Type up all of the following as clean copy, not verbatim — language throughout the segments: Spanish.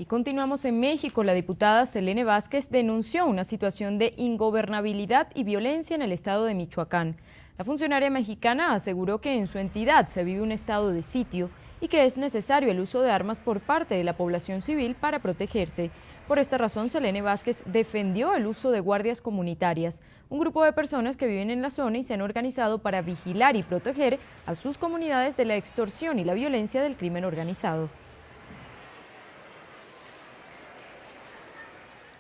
continuamos en México. La diputada Selene Vázquez denunció una situación de ingobernabilidad y violencia en el estado de Michoacán. La funcionaria mexicana aseguró que en su entidad se vive un estado de sitio y que es necesario el uso de armas por parte de la población civil para protegerse. Por esta razón, Selene Vázquez defendió el uso de guardias comunitarias, un grupo de personas que viven en la zona y se han organizado para vigilar y proteger a sus comunidades de la extorsión y la violencia del crimen organizado.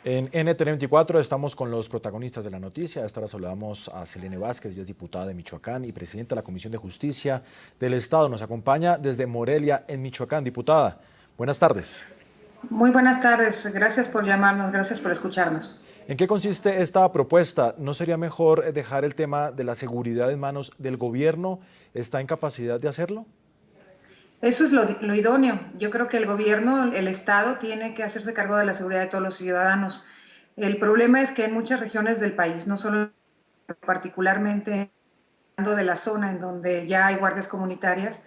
En NTN24 estamos con los protagonistas de la noticia. A esta hora saludamos a Selene Vázquez, ella es diputada de Michoacán y presidenta de la Comisión de Justicia del Estado. Nos acompaña desde Morelia, en Michoacán. Diputada, buenas tardes. Muy buenas tardes, gracias por llamarnos, gracias por escucharnos. ¿En qué consiste esta propuesta? ¿No sería mejor dejar el tema de la seguridad en manos del gobierno? ¿Está en capacidad de hacerlo? Eso es lo idóneo. Yo creo que el gobierno, el Estado, tiene que hacerse cargo de la seguridad de todos los ciudadanos. El problema es que en muchas regiones del país, no solo particularmente de la zona en donde ya hay guardias comunitarias,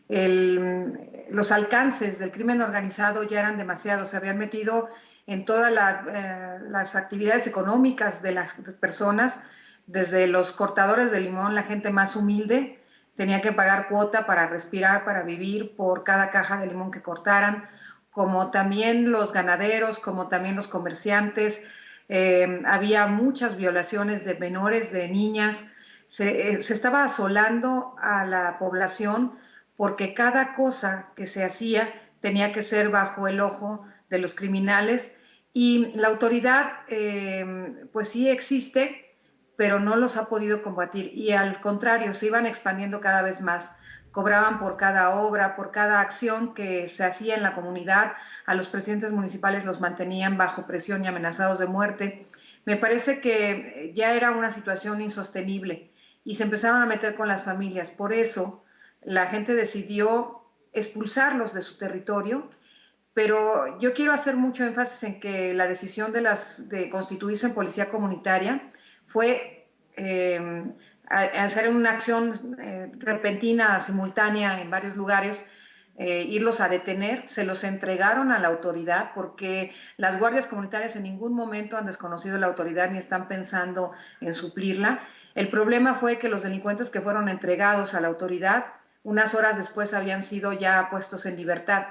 los alcances del crimen organizado ya eran demasiados, se habían metido en todas las actividades económicas de las personas, desde los cortadores de limón, la gente más humilde, tenía que pagar cuota para respirar, para vivir por cada caja de limón que cortaran, como también los ganaderos, como también los comerciantes. Había muchas violaciones de menores, de niñas. Se estaba asolando a la población porque cada cosa que se hacía tenía que ser bajo el ojo de los criminales y la autoridad pues sí existe, pero no los ha podido combatir y al contrario, se iban expandiendo cada vez más. Cobraban por cada obra, por cada acción que se hacía en la comunidad. A los presidentes municipales los mantenían bajo presión y amenazados de muerte. Me parece que ya era una situación insostenible y se empezaron a meter con las familias. Por eso la gente decidió expulsarlos de su territorio, pero yo quiero hacer mucho énfasis en que la decisión de constituirse en policía comunitaria fue hacer una acción repentina, simultánea en varios lugares, irlos a detener, se los entregaron a la autoridad porque las guardias comunitarias en ningún momento han desconocido la autoridad ni están pensando en suplirla. El problema fue que los delincuentes que fueron entregados a la autoridad, unas horas después habían sido ya puestos en libertad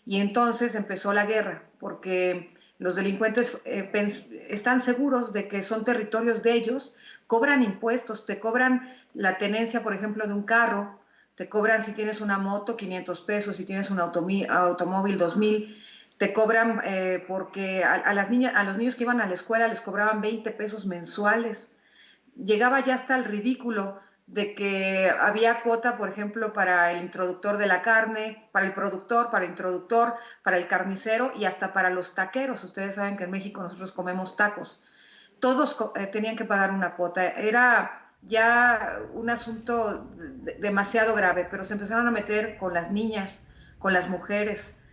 y entonces empezó la guerra porque los delincuentes están seguros de que son territorios de ellos, cobran impuestos, te cobran la tenencia, por ejemplo, de un carro, te cobran si tienes una moto 500 pesos, si tienes un automóvil 2000, te cobran porque a los niños que iban a la escuela les cobraban 20 pesos mensuales. Llegaba ya hasta el ridículo de que había cuota, por ejemplo, para el introductor de la carne, para el productor, para el introductor, para el carnicero y hasta para los taqueros. Ustedes saben que en México nosotros comemos tacos. Todos tenían que pagar una cuota. Era ya un asunto demasiado grave, pero se empezaron a meter con las niñas, con las mujeres.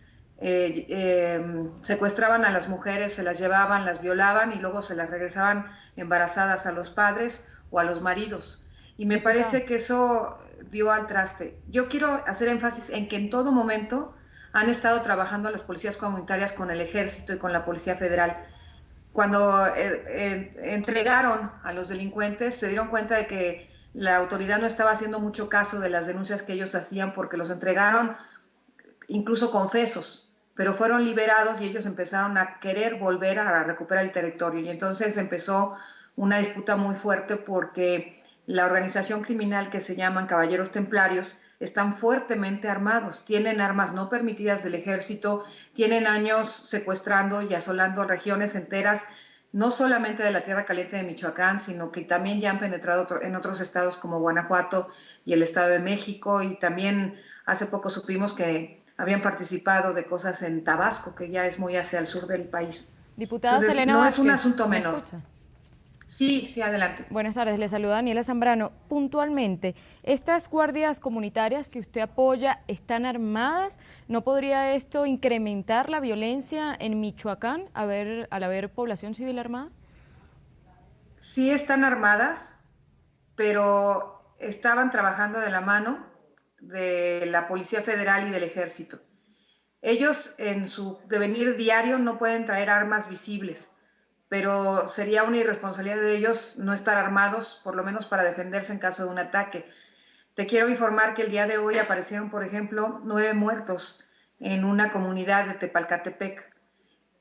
Secuestraban a las mujeres, se las llevaban, las violaban y luego se las regresaban embarazadas a los padres o a los maridos. Y me parece que eso dio al traste. Yo quiero hacer énfasis en que en todo momento han estado trabajando las policías comunitarias con el ejército y con la policía federal. Cuando entregaron a los delincuentes, se dieron cuenta de que la autoridad no estaba haciendo mucho caso de las denuncias que ellos hacían porque los entregaron incluso confesos, pero fueron liberados y ellos empezaron a querer volver a recuperar el territorio. Y entonces empezó una disputa muy fuerte porque la organización criminal que se llaman Caballeros Templarios están fuertemente armados, tienen armas no permitidas del ejército, tienen años secuestrando y asolando regiones enteras, no solamente de la Tierra Caliente de Michoacán, sino que también ya han penetrado en otros estados como Guanajuato y el Estado de México, y también hace poco supimos que habían participado de cosas en Tabasco, que ya es muy hacia el sur del país. Diputada Entonces, Selene no Vázquez, es un asunto menor. ¿Me escucha? Sí, adelante. Buenas tardes, le saluda Daniela Zambrano. Puntualmente, ¿estas guardias comunitarias que usted apoya están armadas? ¿No podría esto incrementar la violencia en Michoacán al haber población civil armada? Sí están armadas, pero estaban trabajando de la mano de la Policía Federal y del Ejército. Ellos en su devenir diario no pueden traer armas visibles, pero sería una irresponsabilidad de ellos no estar armados, por lo menos para defenderse en caso de un ataque. Te quiero informar que el día de hoy aparecieron, por ejemplo, 9 muertos en una comunidad de Tepalcatepec.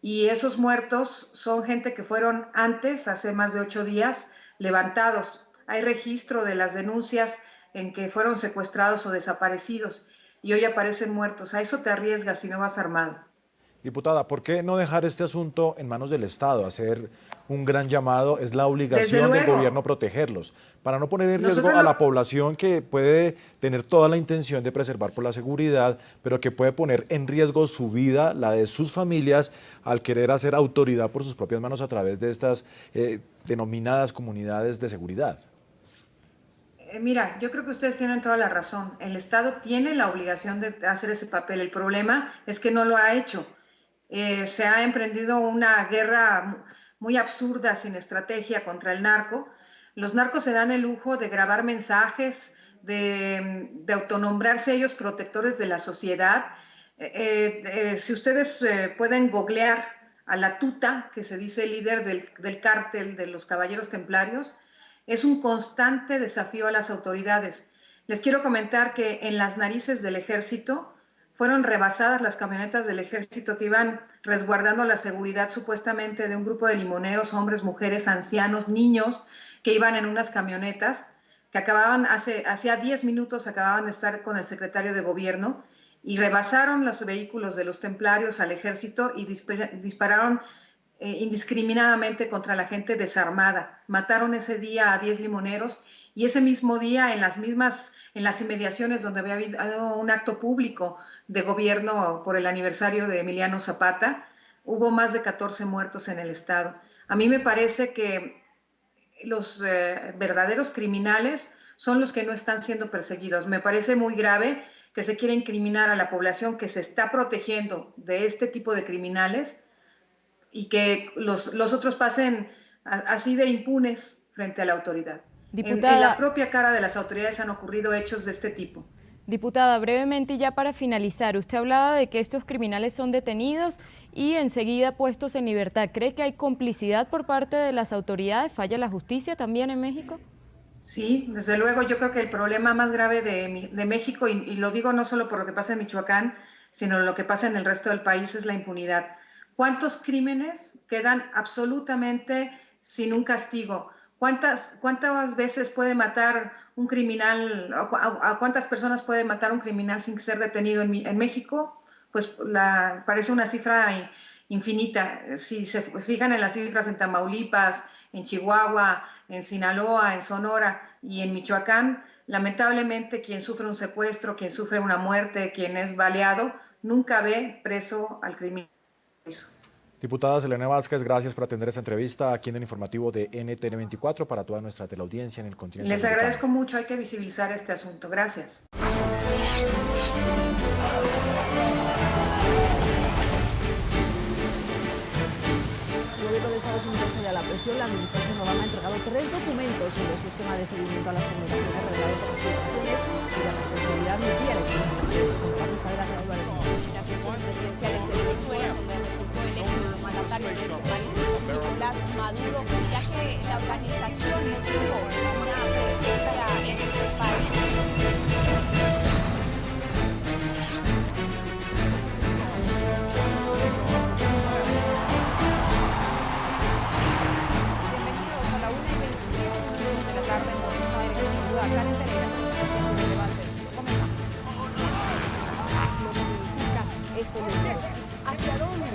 Y esos muertos son gente que fueron antes, hace más de 8 días, levantados. Hay registro de las denuncias en que fueron secuestrados o desaparecidos y hoy aparecen muertos. A eso te arriesgas si no vas armado. Diputada, ¿por qué no dejar este asunto en manos del Estado? Hacer un gran llamado, es la obligación del gobierno protegerlos, para no poner en riesgo a la población que puede tener toda la intención de preservar por la seguridad, pero que puede poner en riesgo su vida, la de sus familias, al querer hacer autoridad por sus propias manos a través de estas denominadas comunidades de seguridad. Mira, yo creo que ustedes tienen toda la razón. El Estado tiene la obligación de hacer ese papel. El problema es que no lo ha hecho. Se ha emprendido una guerra muy absurda, sin estrategia, contra el narco. Los narcos se dan el lujo de grabar mensajes, de autonombrarse ellos protectores de la sociedad. Si ustedes pueden googlear a la Tuta, que se dice líder del cártel de los Caballeros Templarios, es un constante desafío a las autoridades. Les quiero comentar que en las narices del ejército fueron rebasadas las camionetas del ejército que iban resguardando la seguridad supuestamente de un grupo de limoneros, hombres, mujeres, ancianos, niños, que iban en unas camionetas, que hacía 10 minutos acababan de estar con el secretario de gobierno y rebasaron los vehículos de los templarios al ejército y dispararon indiscriminadamente contra la gente desarmada. Mataron ese día a 10 limoneros y ese mismo día en las inmediaciones donde había habido un acto público de gobierno por el aniversario de Emiliano Zapata, hubo más de 14 muertos en el estado. A mí me parece que los verdaderos criminales son los que no están siendo perseguidos. Me parece muy grave que se quiera incriminar a la población que se está protegiendo de este tipo de criminales y que los otros pasen así de impunes frente a la autoridad. Diputada, en la propia cara de las autoridades han ocurrido hechos de este tipo. Diputada, brevemente y ya para finalizar, usted hablaba de que estos criminales son detenidos y enseguida puestos en libertad. ¿Cree que hay complicidad por parte de las autoridades? ¿Falla la justicia también en México? Sí, desde luego. Yo creo que el problema más grave de México, y lo digo no solo por lo que pasa en Michoacán, sino lo que pasa en el resto del país, es la impunidad. ¿Cuántos crímenes quedan absolutamente sin un castigo? ¿Cuántas veces puede matar un criminal, a cuántas personas puede matar un criminal sin ser detenido en México? Pues parece una cifra infinita. Si se fijan en las cifras en Tamaulipas, en Chihuahua, en Sinaloa, en Sonora y en Michoacán, lamentablemente quien sufre un secuestro, quien sufre una muerte, quien es baleado, nunca ve preso al criminal. Diputada Selene Vázquez, gracias por atender esta entrevista aquí en el informativo de NTN 24 para toda nuestra teleaudiencia en el continente. Les agradezco mucho, hay que visibilizar este asunto. Gracias. El gobierno de Estados Unidos cede a la presión. La administración Obama ha entregado 3 documentos sobre su esquema de seguimiento a las comunicaciones revelado por las filtraciones y la responsabilidad nuclear extranjeras. Contratista Gracia Álvarez. Las elecciones presidenciales de Venezuela, donde resultó electo el mandatario de este país, Nicolás Maduro, ya que la organización no tuvo una presencia en este país. Bienvenidos a la 1:27 de la tarde en Buenos Aires. Saluda a Karen Pereira, presidente del debate. Comenzamos. Lo que significa este lugar. ¿Hacia dónde